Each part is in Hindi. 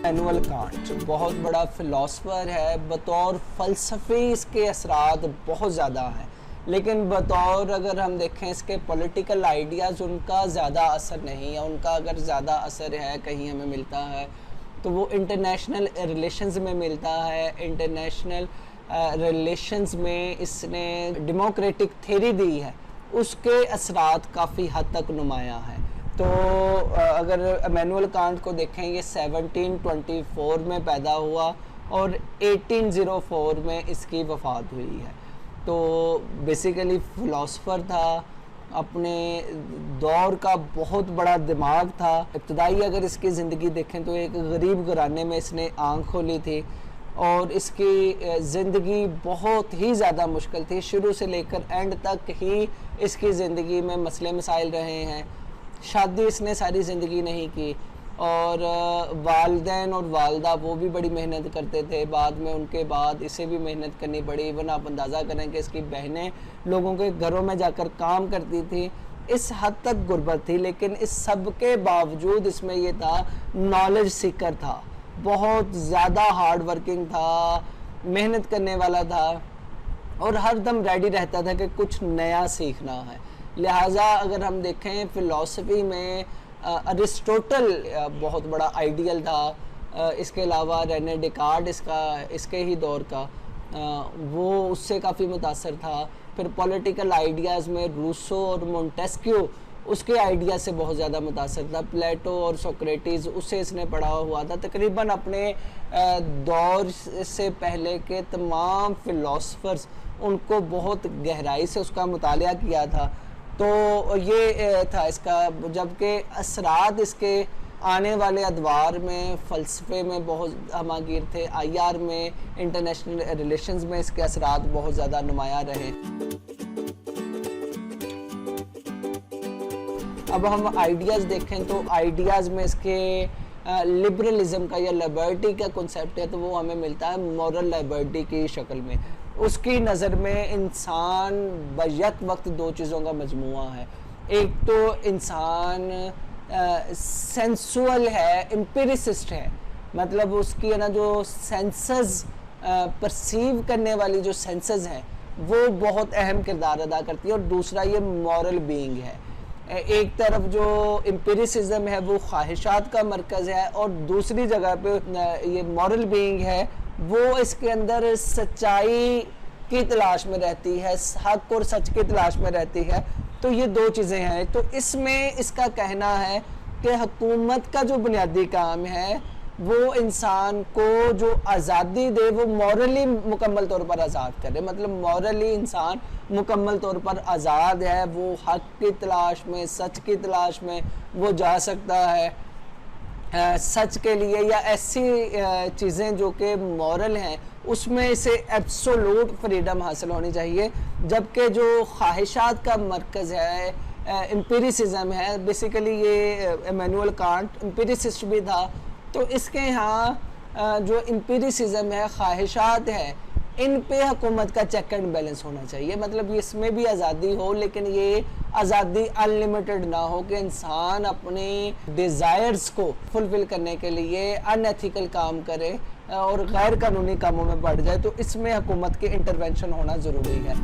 इमैनुअल कांट बहुत बड़ा फिलॉसफर है। बतौर फ़लसफ़ी इसके असरात बहुत ज़्यादा हैं, लेकिन बतौर अगर हम देखें इसके पॉलिटिकल आइडियाज़ उनका ज़्यादा असर नहीं है। उनका अगर ज़्यादा असर है कहीं हमें मिलता है तो वो इंटरनेशनल रिलेशंस में मिलता है। इंटरनेशनल रिलेशंस में इसने डेमोक्रेटिक थ्योरी दी है, उसके असरात काफ़ी हद तक नुमायाँ हैं। तो अगर इमैनुअल कांट को देखें, ये 1724 में पैदा हुआ और 1804 में इसकी वफ़ात हुई है। तो बेसिकली फ़िलासफ़र था, अपने दौर का बहुत बड़ा दिमाग था। इब्तदाई अगर इसकी ज़िंदगी देखें तो एक गरीब घराने में इसने आँख खोली थी और इसकी ज़िंदगी बहुत ही ज़्यादा मुश्किल थी। शुरू से लेकर एंड तक ही इसकी ज़िंदगी में मसले मसाइल रहे हैं। शादी इसने सारी ज़िंदगी नहीं की और वालिदैन और वालदा वो भी बड़ी मेहनत करते थे। बाद में उनके बाद इसे भी मेहनत करनी पड़ी। इवन आप अंदाज़ा करें कि इसकी बहनें लोगों के घरों में जाकर काम करती थी। इस हद तक गुर्बत थी, लेकिन इस सब के बावजूद इसमें ये था, नॉलेज सीकर था, बहुत ज़्यादा हार्ड वर्किंग था, मेहनत करने वाला था और हर दम रेडी रहता था कि कुछ नया सीखना है। लिहाजा अगर हम देखें फ़िलासफ़ी में अरिस्टोटल बहुत बड़ा आइडियल था। इसके अलावा रेने डेकार्ट इसके ही दौर का वो उससे काफ़ी मुतासर था। फिर पॉलिटिकल आइडियाज़ में रूसो और मोंटेस्क्यू उसके आइडिया से बहुत ज़्यादा मुतासर था। प्लेटो और सोक्रेटिस उससे इसने पढ़ा हुआ था। तकरीबन अपने दौर से पहले के तमाम फ़िलासफ़र्स उनको बहुत गहराई से उसका मुतालिया किया था। तो ये था इसका, जबकि असरात इसके आने वाले अदवार में फ़लसफ़े में बहुत हमागीर थे। आईआर में, इंटरनेशनल रिलेशंस में इसके असरात बहुत ज़्यादा नुमायाँ रहे। अब हम आइडियाज़ देखें तो आइडियाज़ में इसके लिबरलिज़म का या लिबर्टी का कॉन्सेप्ट है, तो वो हमें मिलता है मॉरल लिबर्टी की शक्ल में। उसकी नज़र में इंसान बैक वक्त दो चीज़ों का मजमुआ है। एक तो इंसान सेंसुअल है, एम्पिरिसिस्ट है, मतलब उसकी है ना जो सेंसेस परसीव करने वाली जो सेंसेस हैं वो बहुत अहम किरदार अदा करती है। और दूसरा ये मॉरल बीइंग है। एक तरफ जो एम्पिरिसिज्म है वो ख्वाहिशात का मरकज़ है और दूसरी जगह पे ये मॉरल बीइंग है वो इसके अंदर सच्चाई की तलाश में रहती है, हक और सच की तलाश में रहती है। तो ये दो चीज़ें हैं। तो इसमें इसका कहना है कि हुकूमत का जो बुनियादी काम है वो इंसान को जो आज़ादी दे वो मॉरली मुकम्मल तौर पर आज़ाद करे। मतलब मॉरली इंसान मुकम्मल तौर पर आज़ाद है, वो हक की तलाश में, सच की तलाश में वो जा सकता है। सच के लिए या ऐसी चीज़ें जो कि मॉरल हैं उसमें इसे एब्सोलूट फ्रीडम हासिल होनी चाहिए। जबकि जो ख्वाहिशात का मरकज़ है, एम्पिरिसिज्म है, बेसिकली ये इमैनुअल कांट एम्पिरिसिस्ट भी था। तो इसके यहाँ जो एम्पिरिसिज्म है, ख्वाहिशात है, इन पे हुकूमत का चेक एंड बैलेंस होना चाहिए। मतलब इसमें भी आज़ादी हो, लेकिन ये आज़ादी अनलिमिटेड ना हो कि इंसान अपने डिज़ायर्स को फुलफ़िल करने के लिए अनएथिकल काम करे और गैर कानूनी कामों में बढ़ जाए। तो इसमें हुकूमत की इंटरवेंशन होना ज़रूरी है।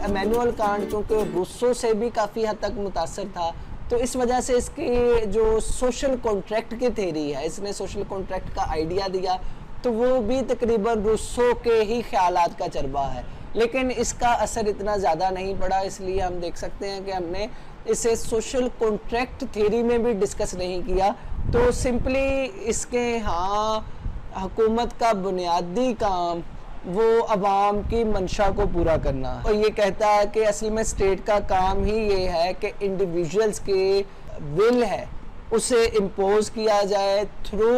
इमैनुअल कांट क्योंकि रूसो से भी काफ़ी हद तक मुतासर था, तो इस वजह से इसकी जो सोशल कॉन्ट्रैक्ट की थ्योरी है, इसने सोशल कॉन्ट्रैक्ट का आइडिया दिया, तो वो भी तकरीबन रूसो के ही ख्यालात का चरबा है। लेकिन इसका असर इतना ज़्यादा नहीं पड़ा, इसलिए हम देख सकते हैं कि हमने इसे सोशल कॉन्ट्रैक्ट थ्योरी में भी डिस्कस नहीं किया। तो सिंपली इसके यहाँ हुकूमत का बुनियादी काम वो अवाम की मंशा को पूरा करना है। और ये कहता है कि असल में स्टेट का काम ही ये है कि इंडिविजुअल्स के विल है उसे इम्पोज किया जाए थ्रू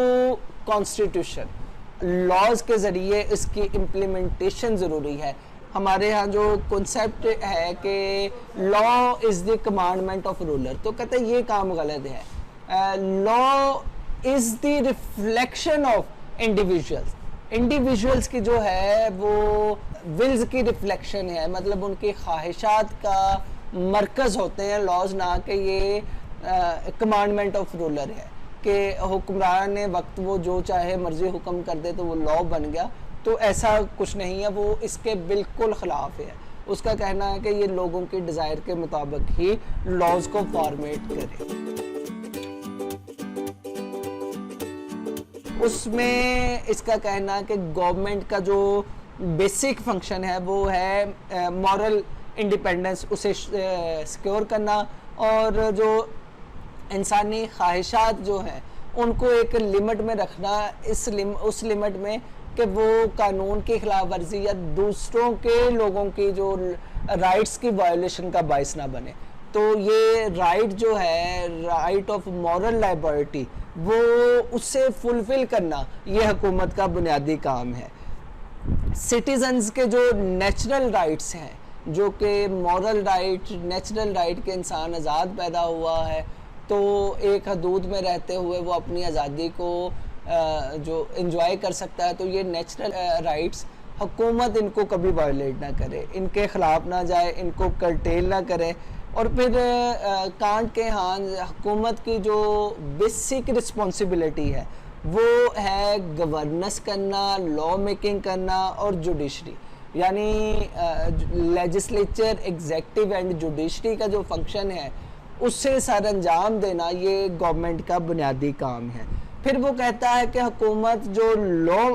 कॉन्स्टिट्यूशन, लॉज के ज़रिए इसकी इम्प्लीमेंटेशन ज़रूरी है। हमारे यहाँ जो कॉन्सेप्ट है कि law is the commandment of ruler, तो कहते हैं ये काम गलत है। Law is the reflection of individuals. Individuals की जो है वो विल्स की रिफ्लेक्शन है, मतलब उनकी ख्वाहिशात का मरकज़ होते हैं लॉज, ना कि ये कमांडमेंट ऑफ रूलर है कि हुक्मरान ने वक्त वो जो चाहे मर्जी हुक्म कर दे तो वो लॉ बन गया, तो ऐसा कुछ नहीं है, वो इसके बिल्कुल ख़िलाफ़ है। उसका कहना है कि ये लोगों की डिज़ायर के मुताबिक ही लॉज को फॉर्मेट करे। उसमें इसका कहना है कि गवर्नमेंट का जो बेसिक फंक्शन है वो है मॉरल इंडिपेंडेंस, उसे सिक्योर करना, और जो इंसानी ख्वाहिशात जो हैं उनको एक लिमिट में रखना, उस लिमिट में कि वो कानून की खिलाफ वर्जी या दूसरों के लोगों की जो राइट्स की वायोलेशन का बायस ना बने। तो ये राइट जो है, राइट ऑफ मॉरल लाइबिलिटी, वो उससे फुलफिल करना ये हुकूमत का बुनियादी काम है। सिटीजन्स के जो नेचुरल राइट्स हैं, जो कि मॉरल राइट, नेचुरल राइट के इंसान आज़ाद पैदा हुआ है तो एक हदूद में रहते हुए वो अपनी आज़ादी को जो एंजॉय कर सकता है, तो ये नेचुरल राइट्स हुकूमत इनको कभी वायलेट ना करे, इनके ख़िलाफ़ ना जाए, इनको कर्टेल ना करे। और फिर कांट के यहाँ हुकूमत की जो बेसिक रिस्पॉन्सिबिलिटी है वो है गवर्नेंस करना, लॉ मेकिंग करना और जुडिशरी, यानी लेजिस्लेचर, एग्जेक्टिव एंड जुडिशरी का जो फंक्शन है उससे सर अंजाम देना, ये गवर्नमेंट का बुनियादी काम है। फिर वो कहता है कि हुकूमत जो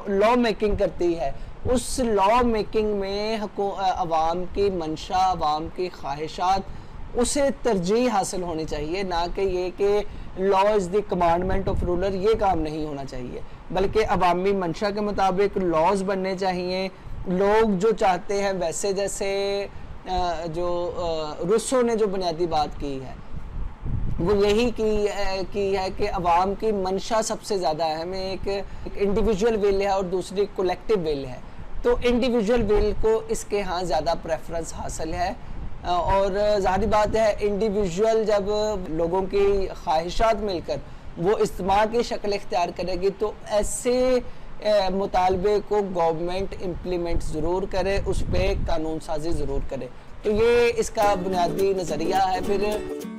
लॉ मेकिंग करती है, उस लॉ मेकिंग में अवाम की मंशा, अवाम की ख्वाहिशात, उसे तरजीह हासिल होनी चाहिए, ना कि ये कि law is the commandment of ruler, ये काम नहीं होना चाहिए, बल्कि अवामी मंशा के मुताबिक लॉज बनने चाहिए। लोग जो चाहते हैं वैसे, जैसे जो रूसो ने जो बुनियादी बात की है वो यही की है कि अवाम की मंशा सबसे ज़्यादा अहम है। एक इंडिविजुअल विल है और दूसरी कलेक्टिव विल है, तो इंडिविजुअल विल को इसके यहाँ ज़्यादा प्रेफरेंस हासिल है। और ज़ाहिर बात है इंडिविजुअल जब लोगों की ख्वाहिशात मिलकर वो इज्तिमा की शक्ल इख्तियार करेगी तो ऐसे मुतालबे को गवर्नमेंट इम्प्लीमेंट ज़रूर करे, उस पर कानून साजी ज़रूर करे। तो ये इसका बुनियादी नज़रिया है। फिर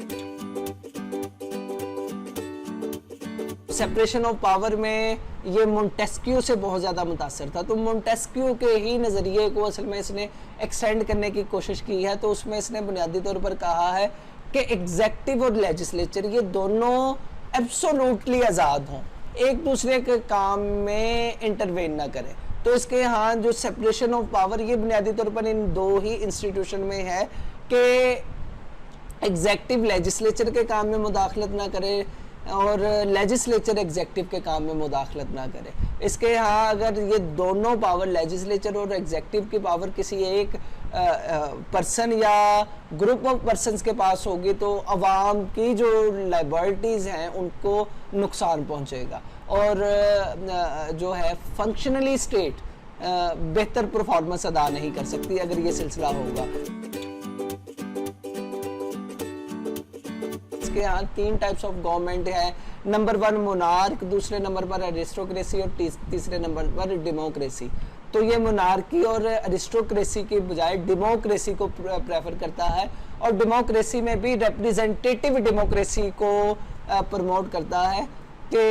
सेपरेशन ऑफ पावर में ये मोंटेस्क्यू से बहुत ज़्यादा मुतासर था, तो मोंटेस्क्यू के ही नज़रिए को असल में इसने एक्सटेंड करने की कोशिश की है। तो उसमें इसने बुनियादी तौर पर कहा है कि एग्जेक्टिव और लेजिस्लेचर ये दोनों एब्सोल्युटली आज़ाद हों, एक दूसरे के काम में इंटरवेन ना करें। तो इसके यहाँ जो सेपरेशन ऑफ पावर ये बुनियादी तौर पर इन दो ही इंस्टीट्यूशन में है कि एग्जेक्टिव लेजिस्लेचर के काम में मुदाखलत ना करे और लेजिस्लेचर एग्जेक्टिव के काम में मुदाखलत ना करे। इसके यहाँ अगर ये दोनों पावर, लेजिस्लेचर और एग्जेक्टिव की पावर किसी एक पर्सन या ग्रुप ऑफ पर्सन्स के पास होगी तो अवाम की जो लाइबिलिटीज़ हैं उनको नुकसान पहुँचेगा और जो है फंक्शनली स्टेट बेहतर परफॉर्मेंस अदा नहीं कर सकती अगर ये सिलसिला होगा। इसके यहाँ 3 टाइप्स ऑफ गवर्नमेंट है। नंबर 1 मोनार्क, दूसरे नंबर पर एरिस्टोक्रेसी और तीसरे नंबर पर डेमोक्रेसी। तो ये मोनार्की और एरिस्टोक्रेसी की बजाय डेमोक्रेसी को प्रेफर करता है और डेमोक्रेसी में भी रिप्रेजेंटेटिव डेमोक्रेसी को प्रमोट करता है कि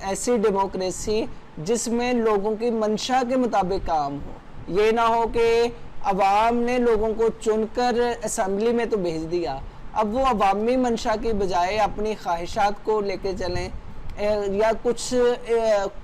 ऐसी डेमोक्रेसी जिसमें लोगों की मंशा के मुताबिक काम हो। ये ना हो कि अवाम ने लोगों को चुनकर असम्बली में तो भेज दिया, अब वो अवामी मंशा की बजाय अपनी ख्वाहिशात को लेके चलें या कुछ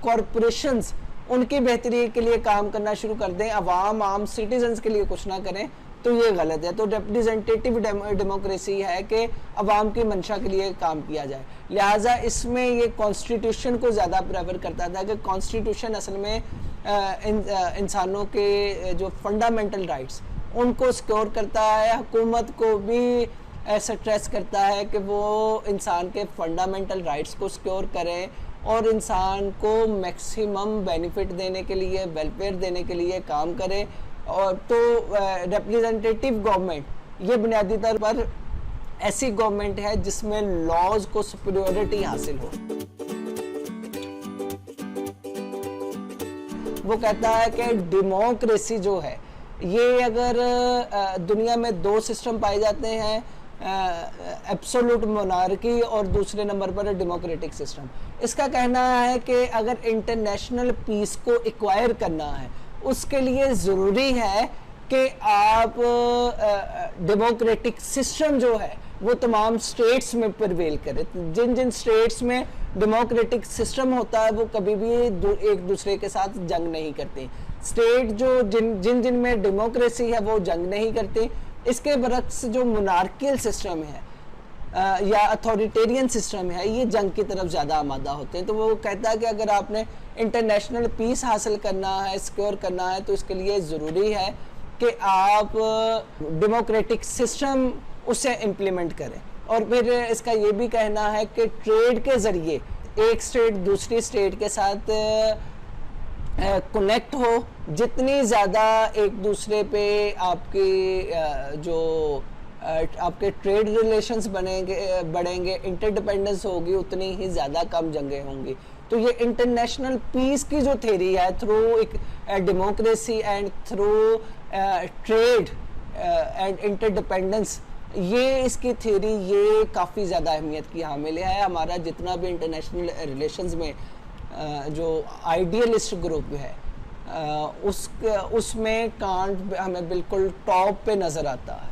कॉरपोरेशंस उनकी बेहतरी के लिए काम करना शुरू कर दें, अवाम आम सिटीजन्स के लिए कुछ ना करें, तो ये गलत है। तो रिप्रेजेंटेटिव डेमोक्रेसी है कि अवाम की मंशा के लिए काम किया जाए। लिहाजा इसमें ये कॉन्स्टिट्यूशन को ज़्यादा प्रेफर करता था कि कॉन्स्टिट्यूशन असल में इंसानों के जो फंडामेंटल राइट्स उनको सिक्योर करता है, हुकूमत को भी स्ट्रेस करता है कि वो इंसान के फंडामेंटल राइट्स को सिक्योर करें और इंसान को मैक्सिमम बेनिफिट देने के लिए, वेलफेयर देने के लिए काम करे। और तो रिप्रेजेंटेटिव गवर्नमेंट ये बुनियादी तौर पर ऐसी गवर्नमेंट है जिसमें लॉज को सुपीरियरिटी हासिल हो। वो कहता है कि डेमोक्रेसी जो है ये अगर दुनिया में 2 सिस्टम पाए जाते हैं एब्सोल्यूट मोनार्की और दूसरे नंबर पर है डेमोक्रेटिक सिस्टम। इसका कहना है कि अगर इंटरनेशनल पीस को एक्वायर करना है उसके लिए ज़रूरी है कि आप डेमोक्रेटिक सिस्टम जो है वो तमाम स्टेट्स में प्रिवेल करे। जिन जिन स्टेट्स में डेमोक्रेटिक सिस्टम होता है वो कभी भी एक दूसरे के साथ जंग नहीं करते। स्टेट जो जिन जिन में डेमोक्रेसी है वो जंग नहीं करते। इसके बरक्स जो मोनार्कियल सिस्टम है या अथॉरिटेरियन सिस्टम है ये जंग की तरफ ज़्यादा आमादा होते हैं। तो वो कहता है कि अगर आपने इंटरनेशनल पीस हासिल करना है, सिक्योर करना है, तो इसके लिए ज़रूरी है कि आप डेमोक्रेटिक सिस्टम उसे इम्प्लीमेंट करें। और फिर इसका ये भी कहना है कि ट्रेड के ज़रिए एक स्टेट दूसरी स्टेट के साथ कनेक्ट हो, जितनी ज़्यादा एक दूसरे पे आपके ट्रेड रिलेशंस बढ़ेंगे, इंटरडिपेंडेंस होगी, उतनी ही ज़्यादा कम जंगें होंगी। तो ये इंटरनेशनल पीस की जो थ्योरी है थ्रू एक democracy and through trade and interdependence, ये इसकी थ्योरी ये काफ़ी ज़्यादा अहमियत की हामिल है। हमारा जितना भी इंटरनेशनल रिलेशंस में जो आइडियलिस्ट ग्रुप है उसमें कांट हमें बिल्कुल टॉप पे नज़र आता है।